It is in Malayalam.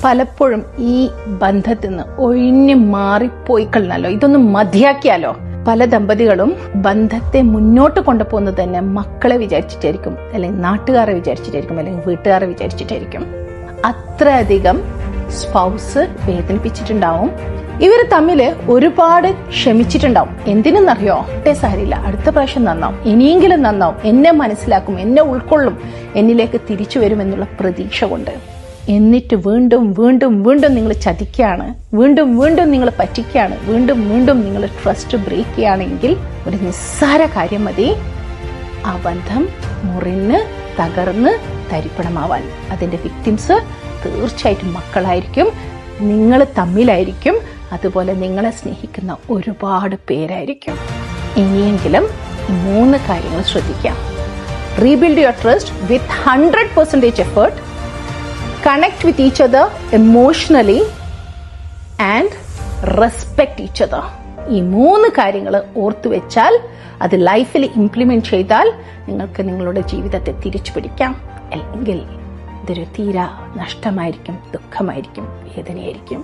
പലപ്പോഴും ഈ ബന്ധത്തിൽ നിന്ന് ഒഴിഞ്ഞു മാറിപ്പോയി കഴിഞ്ഞാലോ, ഇതൊന്നും മതിയാക്കിയാലോ. പല ദമ്പതികളും ബന്ധത്തെ മുന്നോട്ട് കൊണ്ടുപോകുന്നത് തന്നെ മക്കളെ വിചാരിച്ചിട്ടായിരിക്കും, അല്ലെങ്കിൽ നാട്ടുകാരെ വിചാരിച്ചിട്ടായിരിക്കും, അല്ലെങ്കിൽ വീട്ടുകാരെ വിചാരിച്ചിട്ടായിരിക്കും. അത്രയധികം സ്പൗസ് വേദനിപ്പിച്ചിട്ടുണ്ടാവും. ഇവർ തമ്മിൽ ഒരുപാട് ക്ഷമിച്ചിട്ടുണ്ടാവും. എന്തിനെന്നറിയോ? സാരില്ല, അടുത്ത പ്രാവശ്യം നന്നാവും, ഇനിയെങ്കിലും നന്നാവും, എന്നെ മനസ്സിലാക്കും, എന്നെ ഉൾക്കൊള്ളും, എന്നിലേക്ക് തിരിച്ചു വരുമെന്നുള്ള പ്രതീക്ഷ കൊണ്ട്. എന്നിട്ട് വീണ്ടും വീണ്ടും വീണ്ടും നിങ്ങൾ ചതിക്കുകയാണ്, വീണ്ടും വീണ്ടും നിങ്ങൾ പറ്റിക്കുകയാണ്, വീണ്ടും വീണ്ടും നിങ്ങൾ ട്രസ്റ്റ് ബ്രേക്ക് ചെയ്യുകയാണെങ്കിൽ ഒരു നിസ്സാര കാര്യം മതി ആ ബന്ധം മുറിഞ്ഞ് തകർന്ന് തരിപ്പണമാവാൻ. അതിന്റെ വിക്ടിംസ് തീർച്ചയായിട്ടും മക്കളായിരിക്കും, നിങ്ങൾ തമ്മിലായിരിക്കും, അതുപോലെ നിങ്ങളെ സ്നേഹിക്കുന്ന ഒരുപാട് പേരായിരിക്കും. ഇനിയെങ്കിലും 3 കാര്യങ്ങൾ ശ്രദ്ധിക്കാം. Rebuild your trust with 100% effort, connect with each other emotionally and respect each other. ഈ 3 കാര്യങ്ങൾ ഓർത്തു വെച്ചാൽ, അത് ലൈഫിൽ ഇംപ്ലിമെന്റ് ചെയ്താൽ നിങ്ങൾക്ക് നിങ്ങളുടെ ജീവിതത്തെ തിരിച്ചു പിടിക്കാം. അല്ലെങ്കിൽ ഇതൊരു തീരാ നഷ്ടമായിരിക്കും, ദുഃഖമായിരിക്കും, വേദനയായിരിക്കും.